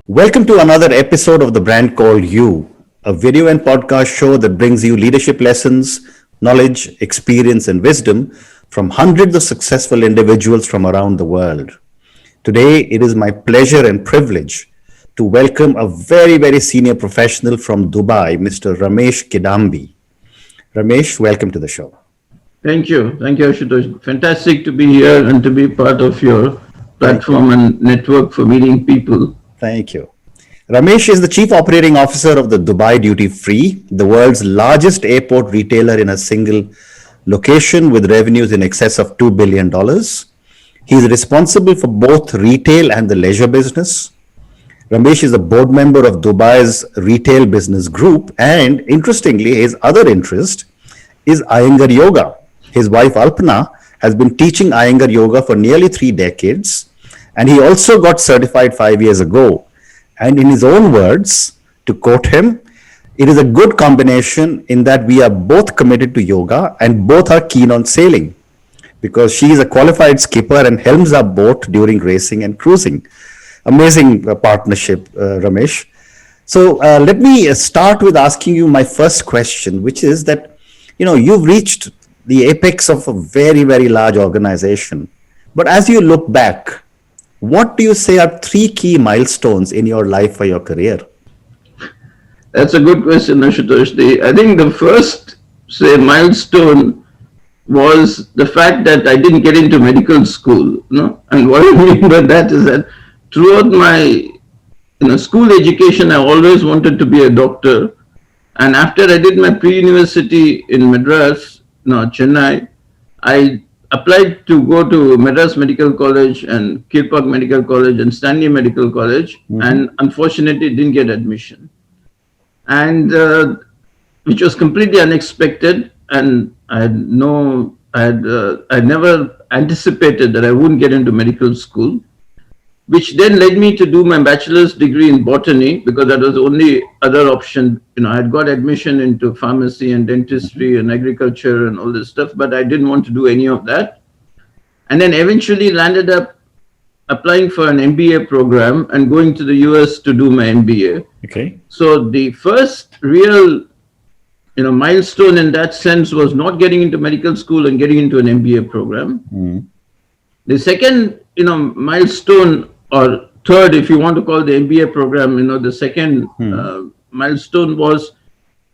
Welcome to another episode of The Brand Called You, a video and podcast show that brings you leadership lessons, knowledge, experience, and wisdom from hundreds of successful individuals from around the world. Today, it is my pleasure and privilege to welcome a very senior professional from Dubai, Mr. Ramesh Kidambi. Ramesh, welcome to the show. Thank you. Thank you, Ashutosh. Fantastic to be here and to be part of your platform and network for meeting people. Thank you. Ramesh is the Chief Operating Officer of the Dubai Duty Free, the world's largest airport retailer in a single location with revenues in excess of $2 billion. He is responsible for both retail and the leisure business. Ramesh is a board member of Dubai's retail business group, and interestingly, his other interest is Iyengar Yoga. His wife Alpana has been teaching Iyengar Yoga for nearly 3 decades, and he also got certified 5 years ago. And in his own words, to quote him, it is a good combination in that we are both committed to yoga and both are keen on sailing, because she is a qualified skipper and helms our boat during racing and cruising. Amazing partnership, Ramesh. So let me start with asking you my first question, which is that, you've reached the apex of a very large organization. But as you look back, what do you say are 3 key milestones in your life or your career? That's a good question, Ashutosh. I think the first, milestone was the fact that I didn't get into medical school. And what I mean by that is that throughout my school education, I always wanted to be a doctor. And after I did my pre-university in Madras, Chennai, I applied to go to Madras Medical College and Kilpauk Medical College and Stanley Medical College, and unfortunately didn't get admission. And which was completely unexpected, and I never anticipated that I wouldn't get into medical school, which then led me to do my bachelor's degree in botany, because that was the only other option. I had got admission into pharmacy and dentistry and agriculture and all this stuff, but I didn't want to do any of that. And then eventually landed up applying for an MBA program and going to the US to do my MBA. Okay. So the first real, milestone in that sense was not getting into medical school and getting into an MBA program. The second, milestone, or third, if you want to call the MBA program, the second milestone was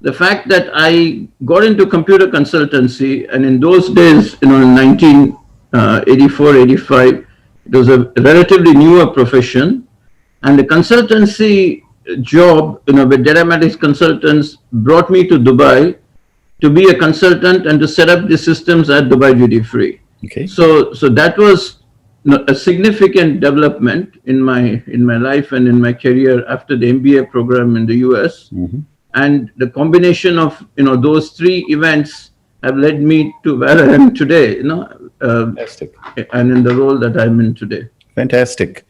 the fact that I got into computer consultancy. And in those days, in 1984, 85, it was a relatively newer profession. And the consultancy job, with Datamatics Consultants, brought me to Dubai to be a consultant and to set up the systems at Dubai Duty Free. Okay. So that was a significant development in my life and in my career after the MBA program in the US. And the combination of those 3 events have led me to where I am today, Fantastic. And in the role that I'm in today. Fantastic.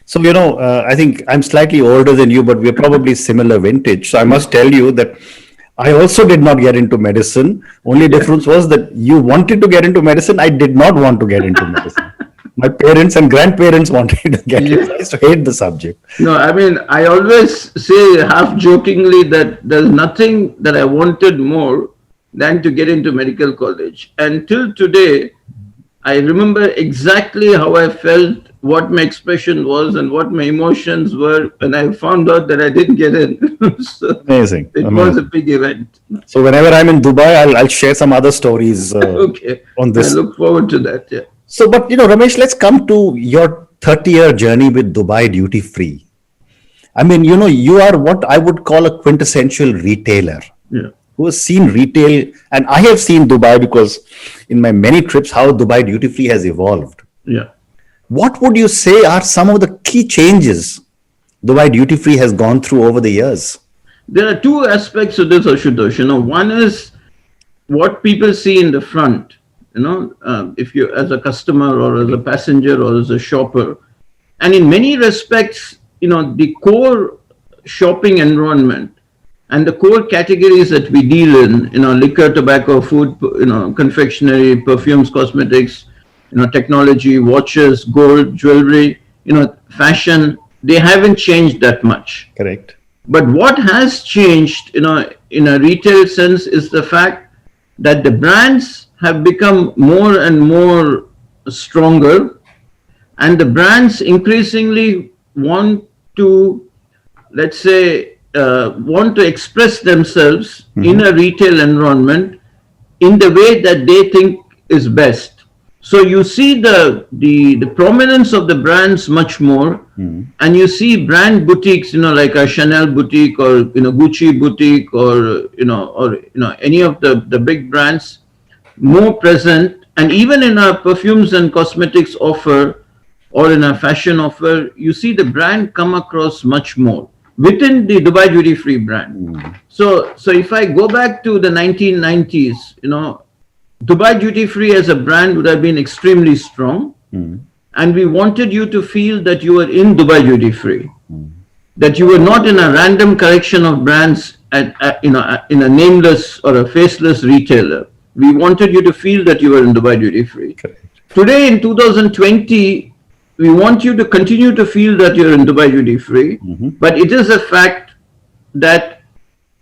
So, I think I'm slightly older than you, but we're probably similar vintage. So I must tell you that I also did not get into medicine. Only difference was that you wanted to get into medicine. I did not want to get into medicine. My parents and grandparents wanted to get it. I used to hate the subject. No, I mean, I always say half jokingly that there's nothing that I wanted more than to get into medical college. And till today, I remember exactly how I felt, what my expression was, and what my emotions were when I found out that I didn't get in. So Amazing. It was a big event. So whenever I'm in Dubai, I'll share some other stories Okay. on this. I look forward to that. Yeah. So, but Ramesh, let's come to your 30-year journey with Dubai Duty Free. I mean, you are what I would call a quintessential retailer. Yeah. Who has seen retail, and I have seen Dubai because in my many trips, how Dubai Duty Free has evolved. Yeah. What would you say are some of the key changes Dubai Duty Free has gone through over the years? There are 2 aspects of this, Ashutosh. One is what people see in the front. If you, as a customer or as a passenger or as a shopper, and in many respects, the core shopping environment and the core categories that we deal in, liquor, tobacco, food, confectionery, perfumes, cosmetics, technology, watches, gold, jewelry, fashion, they haven't changed that much. Correct. But what has changed, in a retail sense, is the fact that the brands have become more and more stronger, and the brands increasingly want to, let's say, want to express themselves in a retail environment in the way that they think is best. So you see the prominence of the brands much more, and you see brand boutiques, like a Chanel boutique or Gucci boutique or any of the big brands more present. And even in our perfumes and cosmetics offer or in a fashion offer, you see the brand come across much more within the Dubai Duty Free brand. So if I go back to the 1990s, Dubai Duty Free as a brand would have been extremely strong, and we wanted you to feel that you were in Dubai Duty Free, that you were not in a random collection of brands in a nameless or a faceless retailer. We wanted you to feel that you were in Dubai Duty Free. Correct. Today in 2020, we want you to continue to feel that you're in Dubai Duty Free, but it is a fact that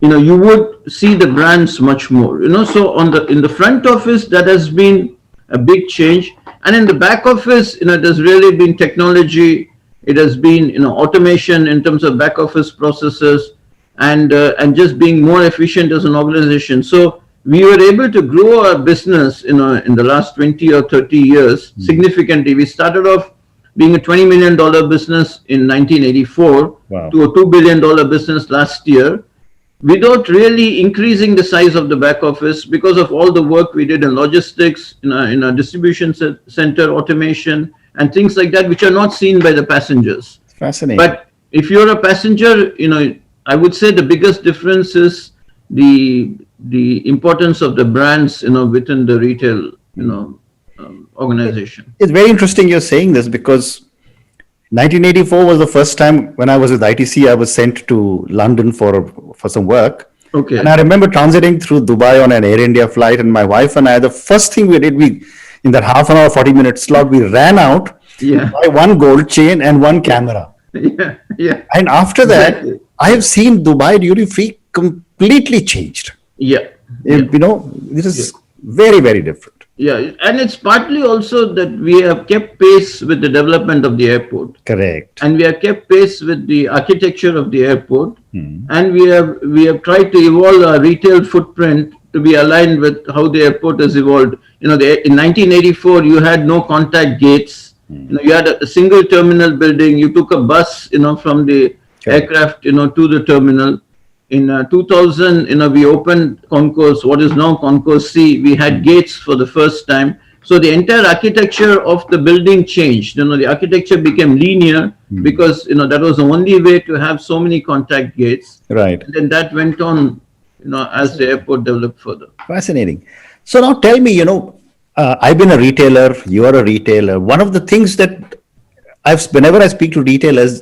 you would see the brands much more. So in the front office, that has been a big change, and in the back office, there's really been technology. It has been automation in terms of back office processes, and just being more efficient as an organization. So we were able to grow our business in the last 20 or 30 years significantly. We started off being a $20 million business in 1984 Wow. to a $2 billion business last year, without really increasing the size of the back office because of all the work we did in logistics, in a distribution center automation, and things like that, which are not seen by the passengers. Fascinating. But if you're a passenger, I would say the biggest difference is the importance of the brands, within the retail, organization. It's very interesting you're saying this, because 1984 was the first time when I was with ITC, I was sent to London for some work. Okay. And I remember transiting through Dubai on an Air India flight, and my wife and I, the first thing we did, in that half an hour, 40-minute slot, we ran out Yeah. buy one gold chain and one camera. Yeah. And after that, Exactly. I have seen Dubai Duty Free completely changed. Yeah. This is very, very different. Yeah. And it's partly also that we have kept pace with the development of the airport. Correct. And we have kept pace with the architecture of the airport, and we have tried to evolve our retail footprint to be aligned with how the airport has evolved. In 1984, you had no contact gates. You had a single terminal building. You took a bus, from the aircraft, to the terminal. In 2000, we opened Concourse, what is now Concourse C. We had gates for the first time. So the entire architecture of the building changed. The architecture became linear because, that was the only way to have so many contact gates. Right. And then that went on, as the airport developed further. Fascinating. So now tell me, I've been a retailer, you are a retailer. One of the things that whenever I speak to retailers,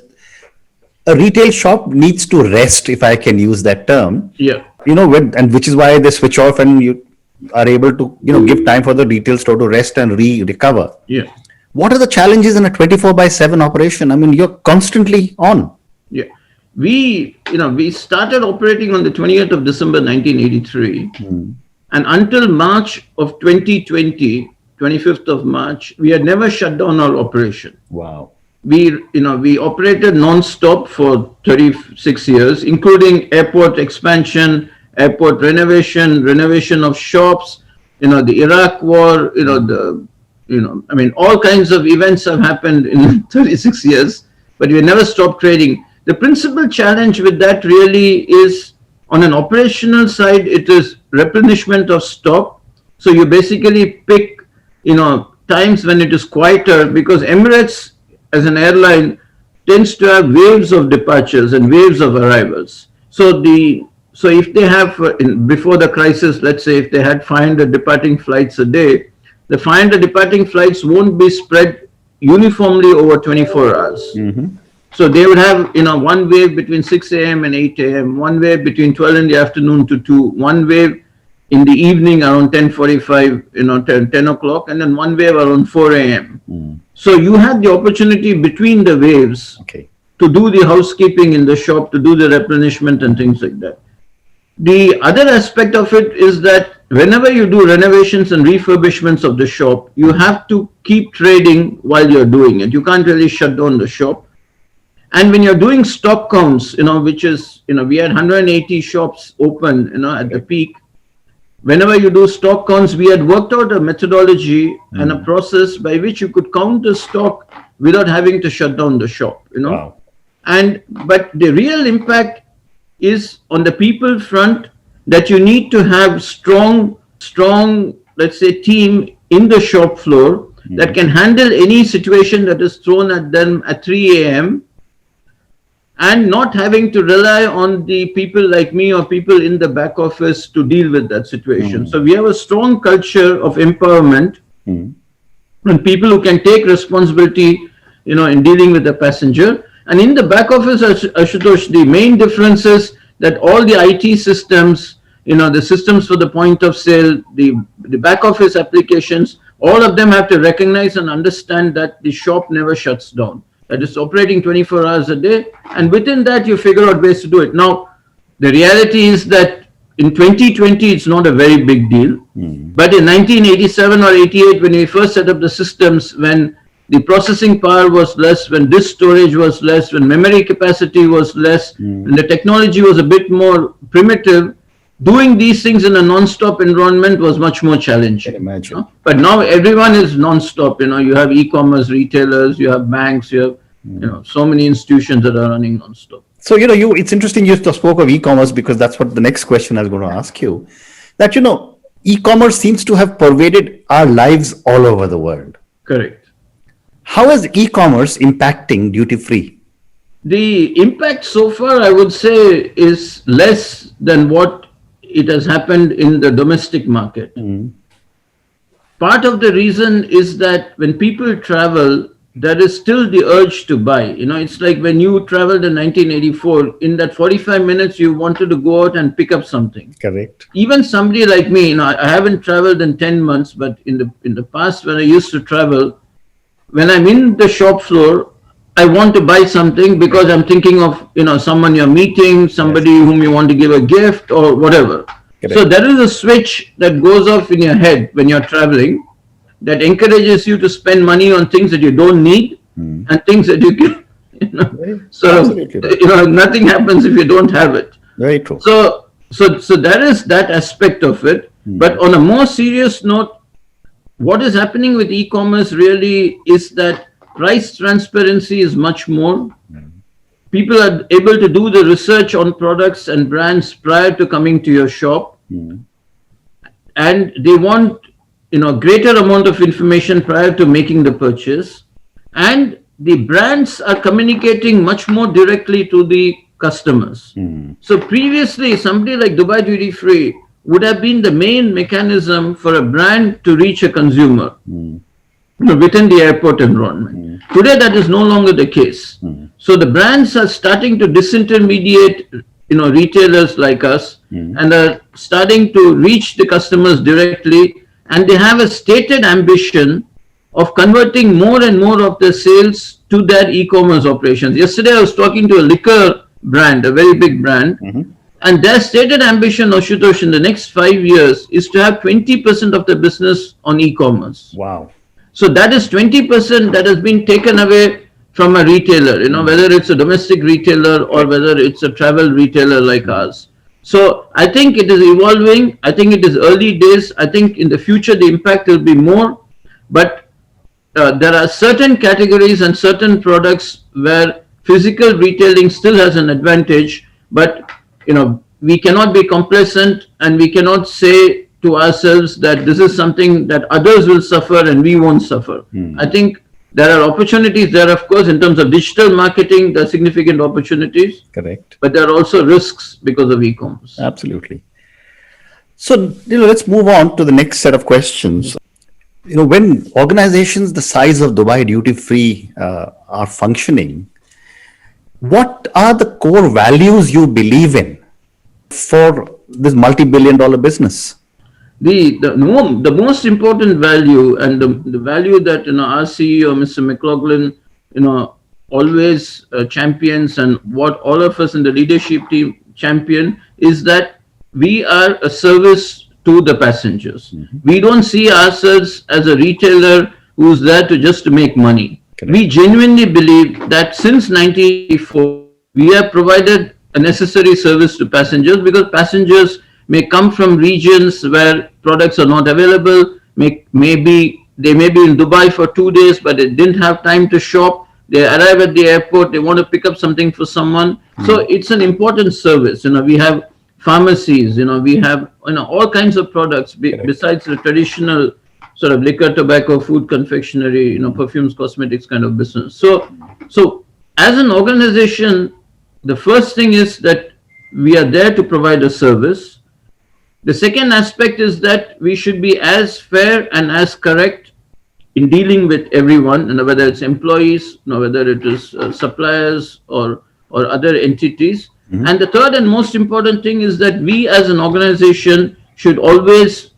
a retail shop needs to rest, if I can use that term. Yeah. And which is why they switch off and you are able to, give time for the retail store to rest and recover. Yeah. What are the challenges in a 24/7 operation? I mean, you're constantly on. Yeah. We started operating on the 20th of December, 1983. And until March of 2020, 25th of March, we had never shut down our operation. Wow. We operated non-stop for 36 years, including airport expansion, airport renovation of shops, the Iraq war, all kinds of events have happened in 36 years, but we never stopped trading. The principal challenge with that really is, on an operational side, it is replenishment of stock. So you basically pick, times when it is quieter, because Emirates as an airline tends to have waves of departures and waves of arrivals. So if they have, before the crisis, let's say if they had 500 departing flights a day, the 500 departing flights won't be spread uniformly over 24 hours. So they would have, one wave between 6 a.m. and 8 a.m., one wave between 12 in the afternoon to 2, one wave in the evening around 10:45, 10 o'clock, and then one wave around 4 a.m. So you had the opportunity between the waves Okay. to do the housekeeping in the shop, to do the replenishment and things like that. The other aspect of it is that whenever you do renovations and refurbishments of the shop, you have to keep trading while you're doing it. You can't really shut down the shop. And when you're doing stock counts, which is, we had 180 shops open, at the peak. Whenever you do stock counts, we had worked out a methodology and a process by which you could count the stock without having to shut down the shop, Wow. But the real impact is on the people front, that you need to have strong, let's say, team in the shop floor that can handle any situation that is thrown at them at 3 a.m. and not having to rely on the people like me or people in the back office to deal with that situation. So we have a strong culture of empowerment and people who can take responsibility, in dealing with the passenger. And in the back office, Ashutosh, the main difference is that all the IT systems, the systems for the point of sale, the back office applications, all of them have to recognize and understand that the shop never shuts down. That is operating 24 hours a day. And within that, you figure out ways to do it. Now, the reality is that in 2020, it's not a very big deal. But in 1987 or 88, when we first set up the systems, when the processing power was less, when disk storage was less, when memory capacity was less, when the technology was a bit more primitive, doing these things in a non-stop environment was much more challenging. I can imagine. But now everyone is non-stop. You have e-commerce retailers, you have banks, you have so many institutions that are running non-stop. So, it's interesting you spoke of e-commerce, because that's what the next question I was going to ask you. That, e-commerce seems to have pervaded our lives all over the world. Correct. How is e-commerce impacting duty-free? The impact so far, I would say, is less than what it has happened in the domestic market. Part of the reason is that when people travel, there is still the urge to buy. It's like when you traveled in 1984, in that 45 minutes, you wanted to go out and pick up something. Correct. Even somebody like me, I haven't traveled in 10 months, but in the past, when I used to travel, when I'm in the shop floor, I want to buy something because I'm thinking of, someone you're meeting, somebody whom you want to give a gift or whatever. Correct. So there is a switch that goes off in your head when you're traveling that encourages you to spend money on things that you don't need and things that you can, so, Absolutely. nothing happens if you don't have it. Very true. So there is that aspect of it. But on a more serious note, what is happening with e-commerce really is that price transparency is much more. People are able to do the research on products and brands prior to coming to your shop. And they want, greater amount of information prior to making the purchase. And the brands are communicating much more directly to the customers. So previously, somebody like Dubai Duty Free would have been the main mechanism for a brand to reach a consumer within the airport environment. Today, that is no longer the case. So the brands are starting to disintermediate, retailers like us and are starting to reach the customers directly. And they have a stated ambition of converting more and more of their sales to their e-commerce operations. Yesterday, I was talking to a liquor brand, a very big brand, and their stated ambition, Ashutosh, in the next 5 years is to have 20% of the business on e-commerce. Wow. So that is 20% that has been taken away from a retailer, whether it's a domestic retailer or whether it's a travel retailer like ours. So I think it is evolving. I think it is early days. I think in the future, the impact will be more. But there are certain categories and certain products where physical retailing still has an advantage. But we cannot be complacent and we cannot say to ourselves that this is something that others will suffer and we won't suffer. I think there are opportunities there, of course, in terms of digital marketing, there are significant opportunities. Correct. But there are also risks because of e-commerce. Absolutely. So, let's move on to the next set of questions. When organizations the size of Dubai Duty Free are functioning, what are the core values you believe in for this multi-billion-dollar business? The most important value and the value that our CEO, Mr. McLaughlin, always champions, and what all of us in the leadership team champion, is that we are a service to the passengers. We don't see ourselves as a retailer who's there to just to make money. Correct. We genuinely believe that since 1984, we have provided a necessary service to passengers, because passengers may come from regions where products are not available, maybe they may be in Dubai for 2 days, but they didn't have time to shop. They arrive at the airport, they want to pick up something for someone. So it's an important service. We have pharmacies, we have all kinds of products besides the traditional sort of liquor, tobacco, food, confectionery, perfumes, cosmetics kind of business. So as an organization, the first thing is that we are there to provide a service. The second aspect is that we should be as fair and as correct in dealing with everyone, whether it's employees, whether it is suppliers or other entities. And the third and most important thing is that we as an organization should always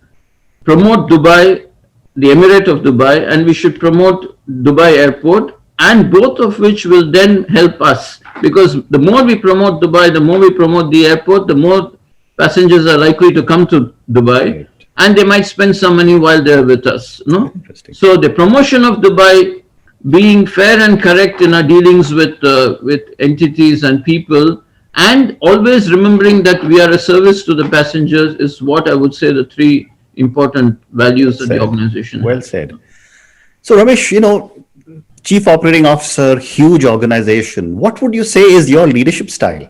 promote Dubai, the Emirate of Dubai, and we should promote Dubai Airport, and both of which will then help us, because the more we promote Dubai, the more we promote the airport, the more passengers are likely to come to Dubai. Right. And they might spend some money while they're with us. Interesting. So the promotion of Dubai, being fair and correct in our dealings with entities and people, and always remembering that we are a service to the passengers, is what I would say the three important values that the organization has. Well said. So Ramesh, Chief Operating Officer, huge organization. What would you say is your leadership style?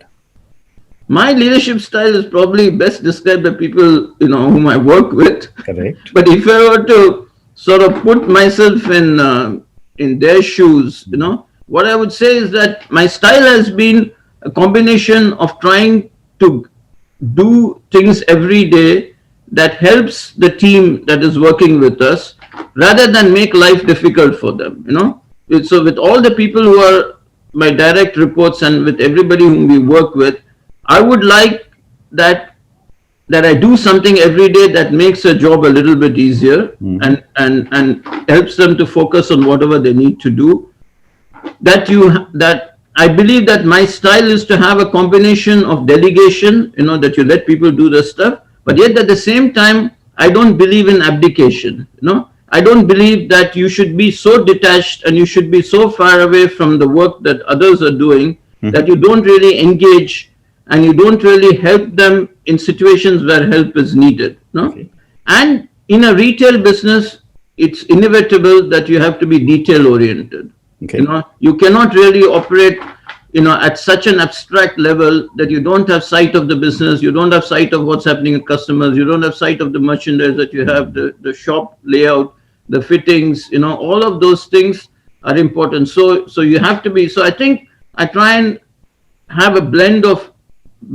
My leadership style is probably best described by people, whom I work with. Correct. But if I were to sort of put myself in their shoes, what I would say is that my style has been a combination of trying to do things every day that helps the team that is working with us, rather than make life difficult for them. So with all the people who are my direct reports and with everybody whom we work with, I would like that I do something every day that makes a job a little bit easier and helps them to focus on whatever they need to do. That I believe that my style is to have a combination of delegation, that you let people do the stuff, but yet at the same time, I don't believe in abdication. I don't believe that you should be so detached and you should be so far away from the work that others are doing that you don't really engage and you don't really help them in situations where help is needed. Okay. And in a retail business, it's inevitable that you have to be detail oriented. Okay. You cannot really operate, at such an abstract level that you don't have sight of the business, you don't have sight of what's happening with customers, you don't have sight of the merchandise that you have, the shop layout, the fittings, all of those things are important. So you have to be, so I think I try and have a blend of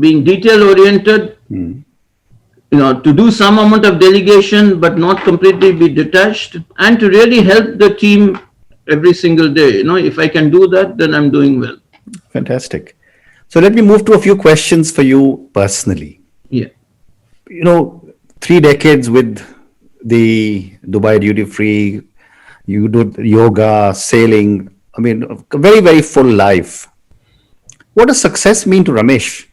being detail oriented, to do some amount of delegation, but not completely be detached, and to really help the team every single day. If I can do that, then I'm doing well. Fantastic. So let me move to a few questions for you personally. Yeah. 3 decades with the Dubai Duty Free, you do yoga, sailing, a very, very full life. What does success mean to Ramesh?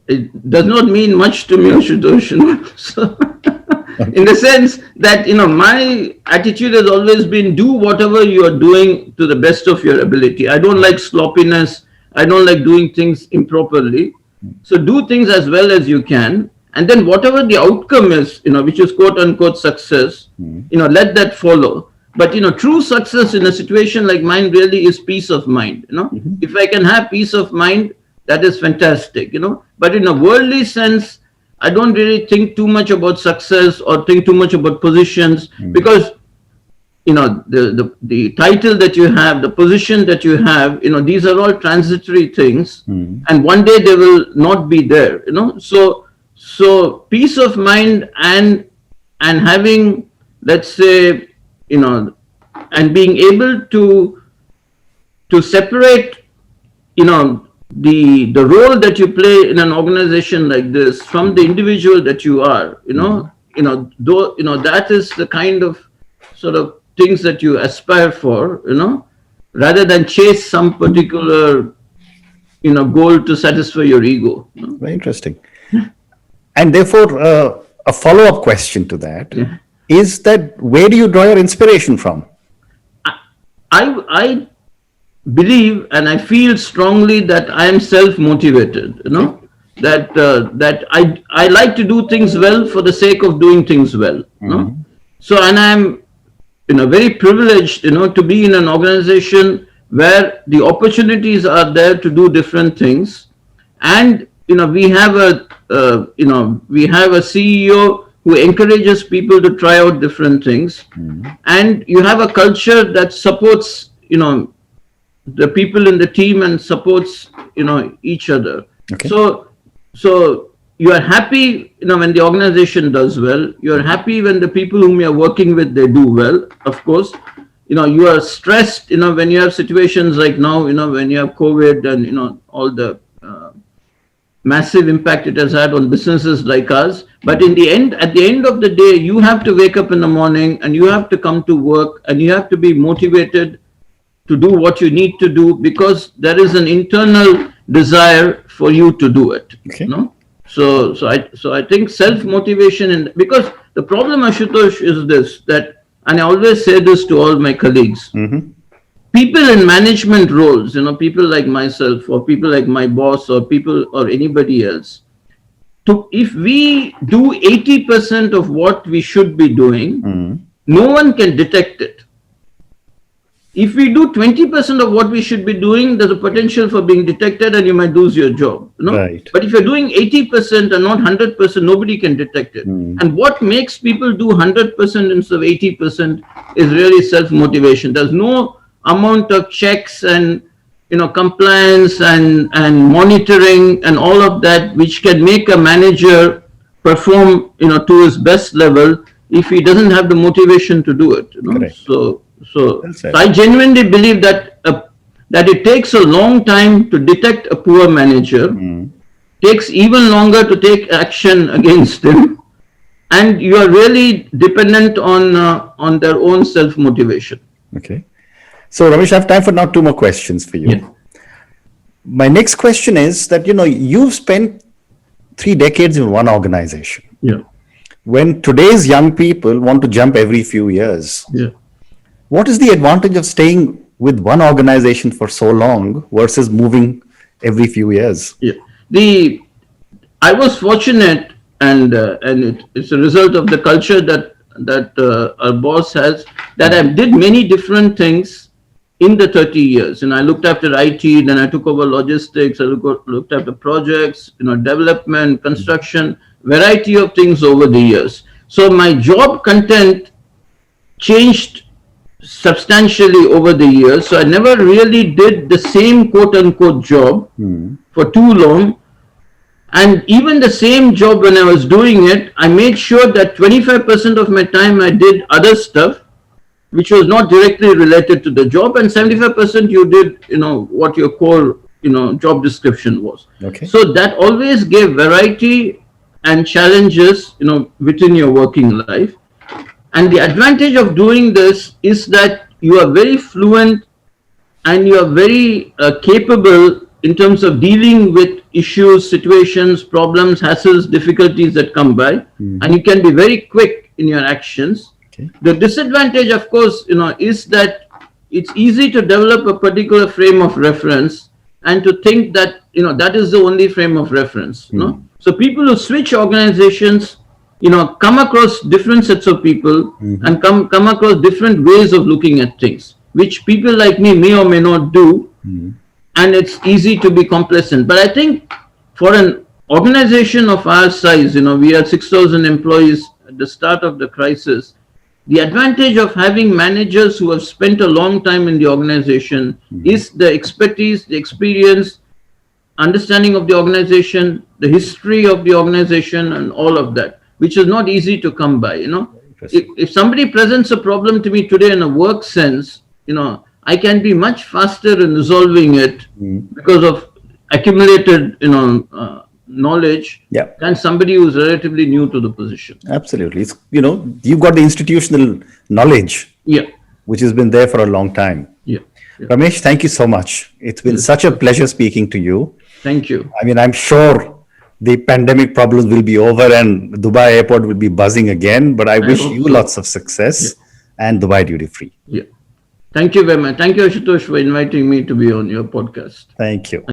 It does not mean much to me, Ashutosh. So, in the sense that, my attitude has always been do whatever you are doing to the best of your ability. I don't like sloppiness. I don't like doing things improperly. So do things as well as you can. And then whatever the outcome is, which is quote unquote success, let that follow. But, true success in a situation like mine really is peace of mind. If I can have peace of mind, that is fantastic, But in a worldly sense, I don't really think too much about success or think too much about positions, because, the title that you have, the position that you have, these are all transitory things, and one day they will not be there, So peace of mind and having, let's say, and being able to separate, the role that you play in an organization like this from the individual that you are, that is the kind of sort of things that you aspire for, rather than chase some particular, goal to satisfy your ego. Very interesting. And therefore, a follow-up question to that is that where do you draw your inspiration from? I believe and I feel strongly that I am self-motivated, that I like to do things well for the sake of doing things well. So, and I'm, very privileged, to be in an organization where the opportunities are there to do different things. And, we have a CEO who encourages people to try out different things. And you have a culture that supports, the people in the team and supports, each other. Okay. So you are happy, when the organization does well. You are happy when the people whom you are working with, they do well. Of course, you are stressed, when you have situations like now, when you have COVID and, all the massive impact it has had on businesses like us. But at the end of the day, you have to wake up in the morning and you have to come to work and you have to be motivated to do what you need to do because there is an internal desire for you to do it. Okay. So I think self-motivation, and because the problem, Ashutosh, is this, that, and I always say this to all my colleagues, people in management roles, people like myself or people like my boss or people or anybody else, if we do 80% of what we should be doing, no one can detect it. If we do 20% of what we should be doing, there's a potential for being detected and you might lose your job. Right. But if you're doing 80% and not 100%, nobody can detect it. And what makes people do 100% instead of 80% is really self-motivation. There's no amount of checks and compliance and monitoring and all of that which can make a manager perform to his best level if he doesn't have the motivation to do it. Correct. So I genuinely believe that it takes a long time to detect a poor manager, takes even longer to take action against him, and you are really dependent on their own self-motivation. Okay. So Ramesh, I have time for now 2 more questions for you. Yeah. My next question is that, you've spent 3 decades in one organization. Yeah. When today's young people want to jump every few years, Yeah. what is the advantage of staying with one organization for so long versus moving every few years? Yeah. I was fortunate, and it's a result of the culture that our boss has, that I did many different things in the 30 years. And I looked after IT, then I took over logistics, I looked after projects, development, construction, variety of things over the years. So my job content changed substantially over the years. So I never really did the same quote unquote job for too long. And even the same job, when I was doing it, I made sure that 25% of my time I did other stuff, which was not directly related to the job, and 75% you did, what your core, job description was. Okay. So that always gave variety and challenges, within your working life. And the advantage of doing this is that you are very fluent and you are very capable in terms of dealing with issues, situations, problems, hassles, difficulties that come by, and you can be very quick in your actions. Okay. The disadvantage, of course, is that it's easy to develop a particular frame of reference and to think that, that is the only frame of reference. So people who switch organizations, come across different sets of people and come across different ways of looking at things, which people like me may or may not do. And it's easy to be complacent. But I think for an organization of our size, we had 6,000 employees at the start of the crisis. The advantage of having managers who have spent a long time in the organization is the expertise, the experience, understanding of the organization, the history of the organization, and all of that, which is not easy to come by. If somebody presents a problem to me today in a work sense, I can be much faster in resolving it because of accumulated, knowledge than somebody who's relatively new to the position. Absolutely. It's, you've got the institutional knowledge, which has been there for a long time. Yeah. Ramesh, thank you so much. It's been such a pleasure speaking to you. Thank you. I mean, I'm sure the pandemic problems will be over and Dubai airport will be buzzing again, but I wish hope you so. lots of success and Dubai duty free. Yeah. Thank you very much. Thank you, Ashutosh, for inviting me to be on your podcast. Thank you.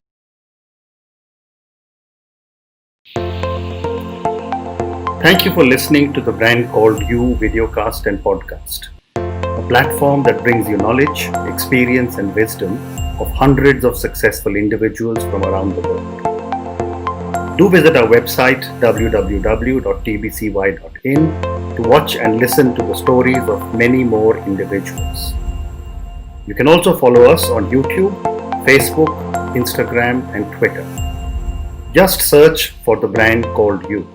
Thank you for listening to the Brand Called You videocast and podcast, a platform that brings you knowledge, experience, and wisdom of hundreds of successful individuals from around the world. Do visit our website www.tbcy.in to watch and listen to the stories of many more individuals. You can also follow us on YouTube, Facebook, Instagram, and Twitter. Just search for the Brand Called You.